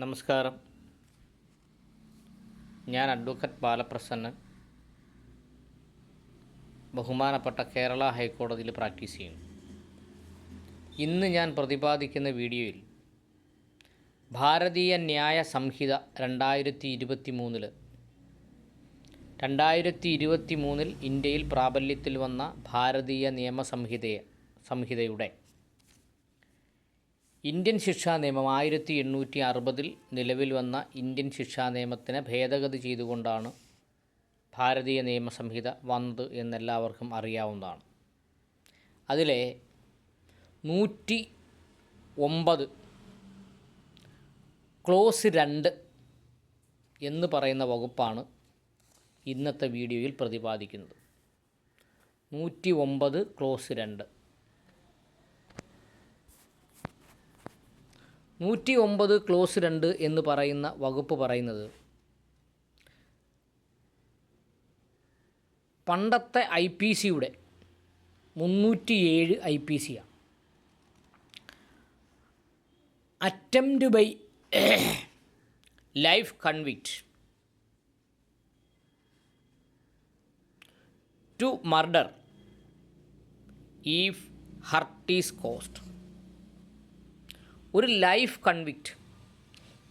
നമസ്കാരം. ഞാൻ അഡ്വക്കറ്റ് ബാലപ്രസന്നൻ, ബഹുമാനപ്പെട്ട കേരള ഹൈക്കോടതിയിൽ പ്രാക്ടീസ് ചെയ്യുന്നു. ഇന്ന് ഞാൻ പ്രതിപാദിക്കുന്ന വീഡിയോയിൽ ഭാരതീയ ന്യായ സംഹിത 2023 ഇന്ത്യയിൽ പ്രാബല്യത്തിൽ വന്ന ഭാരതീയ സംഹിതയുടെ ഇന്ത്യൻ ശിക്ഷാ നിയമം 1860 നിലവിൽ വന്ന ഇന്ത്യൻ ശിക്ഷാ നിയമത്തിനെ ഭേദഗതി ചെയ്തുകൊണ്ടാണ് ഭാരതീയ നിയമസംഹിത വന്നത് എന്നെല്ലാവർക്കും അറിയാവുന്നതാണ്. അതിലെ 109 ക്ലോസ് 2 എന്ന് പറയുന്ന വകുപ്പാണ് ഇന്നത്തെ വീഡിയോയിൽ പ്രതിപാദിക്കുന്നത്. 109 ക്ലോസ് 2. 109 ക്ലോസ് 2 എന്ന് പറയുന്ന വകുപ്പ് പറയുന്നത് പണ്ടത്തെ IPCയുടെ 307 IPCയാണ്. Attempt by life convict to murder if hurt is caused. ഒരു ലൈഫ് കൺവിക്റ്റ്,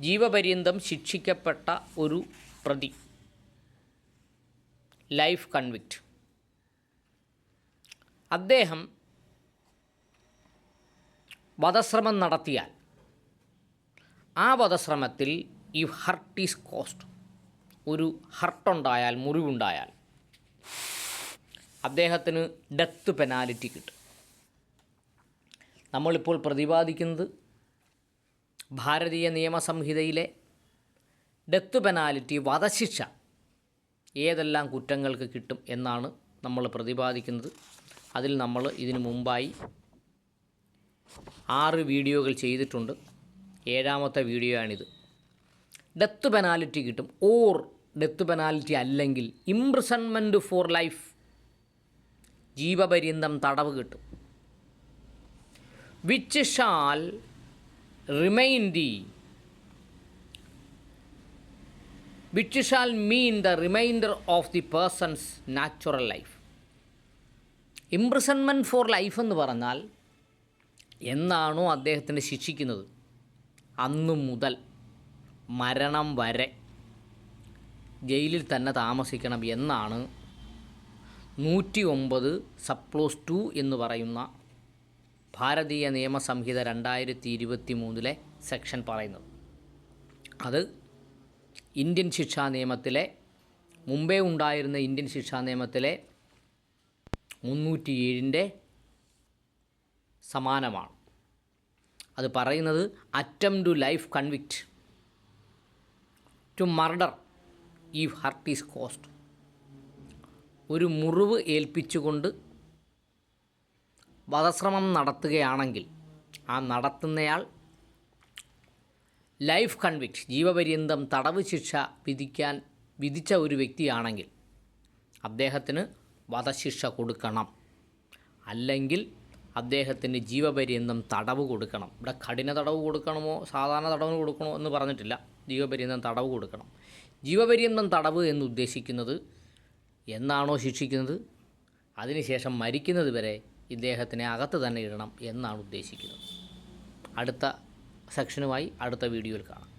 ജീവപര്യന്തം ശിക്ഷിക്കപ്പെട്ട ഒരു പ്രതി, ലൈഫ് കൺവിക്റ്റ്, അദ്ദേഹം വധശ്രമം നടത്തിയാൽ ആ വധശ്രമത്തിൽ ഈ ഹർട്ട് ഈസ് കോസ്ഡ്, ഒരു ഹർട്ടുണ്ടായാൽ, മുറിവുണ്ടായാൽ അദ്ദേഹത്തിന് ഡെത്ത് പെനാലിറ്റി കിട്ടും. നമ്മളിപ്പോൾ പ്രതിപാദിക്കുന്നത് ഭാരതീയ നിയമസംഹിതയിലെ ഡെത്ത് പെനാലിറ്റി, വധശിക്ഷ ഏതെല്ലാം കുറ്റങ്ങൾക്ക് കിട്ടും എന്നാണ് നമ്മൾ പ്രതിപാദിക്കുന്നത്. അതിൽ നമ്മൾ ഇതിനു മുമ്പായി 6 വീഡിയോകൾ ചെയ്തിട്ടുണ്ട്. 7ാമത്തെ വീഡിയോ ആണിത്. ഡെത്ത് പെനാലിറ്റി കിട്ടും, ഓർ ഡെത്ത് പെനാലിറ്റി അല്ലെങ്കിൽ ഇംപ്രിസൺമെൻറ്റ് ഫോർ ലൈഫ്, ജീവപര്യന്തം തടവ് കിട്ടും. Which shall mean the remainder of the person's natural life. Imprisonment four life എന്ന് പറഞ്ഞാൽ എന്നാണോ അദ്ദേഹത്തിനെ ശിക്ഷിക്കുന്നത് അന്നു മുതൽ മരണം വരെ ജയിലിൽ തന്നെ താമസിക്കണം എന്നാണ് 109 സബ്ക്ലോസ് 2 എന്ന് പറയുന്ന ഭാരതീയ നിയമസംഹിത 2023 സെക്ഷൻ പറയുന്നത്. അത് ഇന്ത്യൻ ശിക്ഷാ നിയമത്തിലെ, മുമ്പേ ഉണ്ടായിരുന്ന ഇന്ത്യൻ ശിക്ഷാ നിയമത്തിലെ 307 സമാനമാണ്. അത് പറയുന്നത് attempt to life convict to murder if hurt is caused. ഒരു മുറിവ് ഏൽപ്പിച്ചുകൊണ്ട് വധശ്രമം നടത്തുകയാണെങ്കിൽ ആ നടത്തുന്നയാൾ ലൈഫ് കൺവിക്റ്റ്, ജീവപര്യന്തം തടവ് ശിക്ഷ വിധിച്ച ഒരു വ്യക്തിയാണെങ്കിൽ അദ്ദേഹത്തിന് വധശിക്ഷ കൊടുക്കണം, അല്ലെങ്കിൽ അദ്ദേഹത്തിന് ജീവപര്യന്തം തടവ് കൊടുക്കണം. ഇവിടെ കഠിന തടവ് കൊടുക്കണമോ സാധാരണ തടവ് കൊടുക്കണമോ എന്ന് പറഞ്ഞിട്ടില്ല. ജീവപര്യന്തം തടവ് കൊടുക്കണം. ജീവപര്യന്തം തടവ് എന്ന് ഉദ്ദേശിക്കുന്നത് എന്നാണോ ശിക്ഷിക്കുന്നത് അതിനുശേഷം മരിക്കുന്നത് വരെ ഇദ്ദേഹത്തിനെ അകത്ത് തന്നെ ഇടണം എന്നാണ് ഉദ്ദേശിക്കുന്നത്. അടുത്ത സെക്ഷനുമായി അടുത്ത വീഡിയോയിൽ കാണാം.